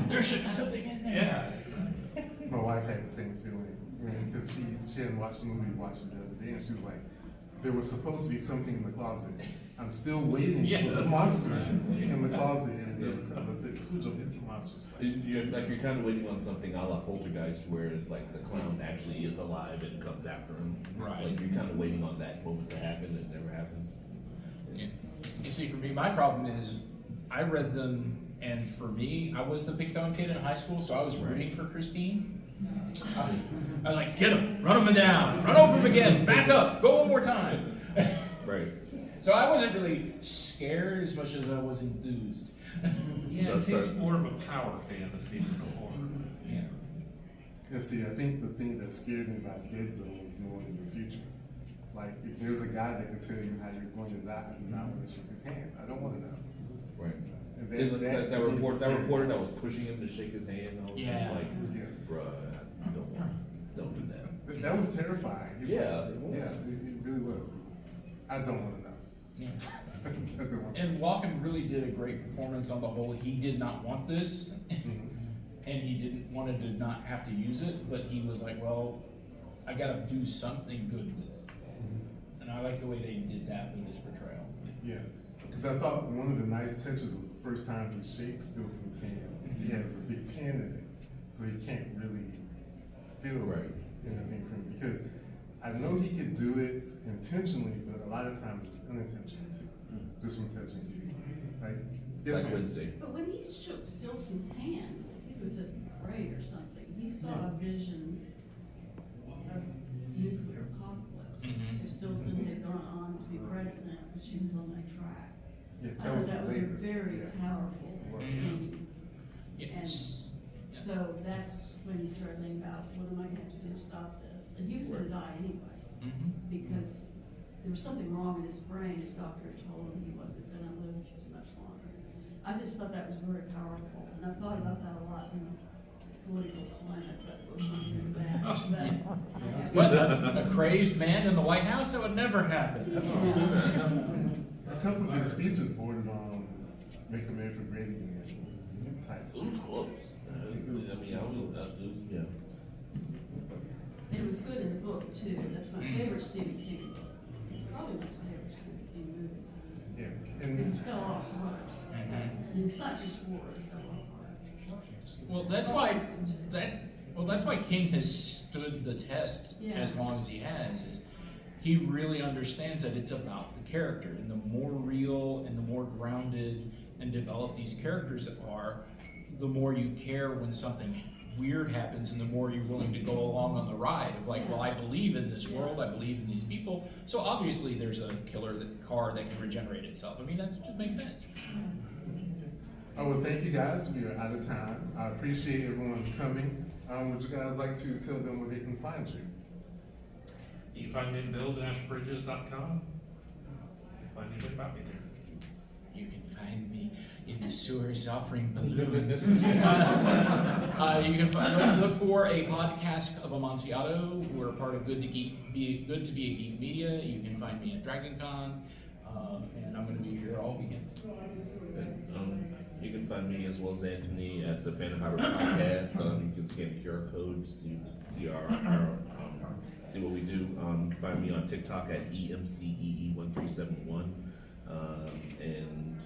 There should be something in there. Yeah. Exactly. My wife had the same feeling, because she hadn't watched the movie, watched it the other day, and she was like, there was supposed to be something in the closet. I'm still waiting for the monster in the closet, and it never comes. I said, Cujo is the monster. You're kind of waiting on something a la Poltergeist, where it's like the clown actually is alive and comes after him. Right. Like you're kind of waiting on that moment to happen, and it never happens. Yeah. You see, for me, my problem is I read them, and for me, I was the picked-on kid in high school, so I was rooting for Christine. I like, get him, run him down, run over him again, back up, go one more time. Right. So I wasn't really scared as much as I was enthused. Yeah, So it it's seems like- more of a power fan than Stephen King. Yeah. Yeah, see, I think the thing that scared me about Dead Zone was more in the future. Like, if there's a guy that can tell you how you're going to die, I do not want to shake his hand. I don't want to know. Right. And That to me was scary. reporter that was pushing him to shake his hand, I was Yeah. just like, Yeah. bruh, don't do that. That was terrifying. He's Yeah, like, it was. Yeah, it really was. 'Cause I don't want to know. Yeah. I don't want to And Walken really did a great performance on the whole. He did not want this, and he wanted to not have to use it, but he was like, well, I gotta do something good with it. And I like the way they did that with his portrayal. Yeah, because I thought one of the nice touches was the first time he shakes Stilson's hand. He has a big pen in it, so he can't really feel Right. anything from it. Because I know he could do it intentionally, but a lot of times it's unintentional too, just from touching you. Like, It's like ma'am. Wednesday. But when he shook Stilson's hand, I think it was at the parade or something, he saw a vision of nuclear apocalypse. If Stilson had gone on to be president, but she was on that track. Yeah, I thought that was a later. very Yeah. powerful Right. scene. Yes. So that's when he started thinking about, what am I gonna have to do to stop this? And he was gonna die anyway, because there was something wrong in his brain. His doctor had told him he wasn't gonna live too much longer. I just thought that was very powerful, and I've thought about that a lot in the political climate, but we'll not into that. What, a crazed man in the White House? That would never happen. A couple of his speeches bordered on "Make America Great Again" type It stuff. was close. Yeah. And it was good in the book too. That's my favorite Stephen King book. Probably my favorite Stephen King movie. Yeah, Because it's and got a lot of heart. And it's not just war, it's got a lot of heart. Well, that's why King has stood the test as long as he has. Is he really understands that it's about the character, and the more real and the more grounded and develop these characters are, the more you care when something weird happens, and the more you're willing to go along on the ride of like, well, I believe in this world, I believe in these people, so obviously there's a killer car that can regenerate itself. I mean, that just makes sense. Oh, well, thank you guys. We are out of time. I appreciate everyone coming. Would you guys like to tell them where they can find you? You can find me at bill-bridges.com. Find anything about me there. You can find me in the sewers offering balloons. You can look for a podcast of Amontillado. We're a part of Good to Be a Geek Media. You can find me at DragonCon, and I'm going to be here all weekend. You can find me as well as Anthony at the Phantom Power Podcast. You can scan the QR code to see see what we do. You can find me on TikTok at EMCEE1371, and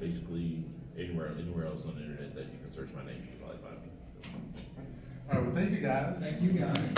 basically anywhere else on the internet that you can search my name, you can probably find me. All right, well, thank you guys. Thank you, guys.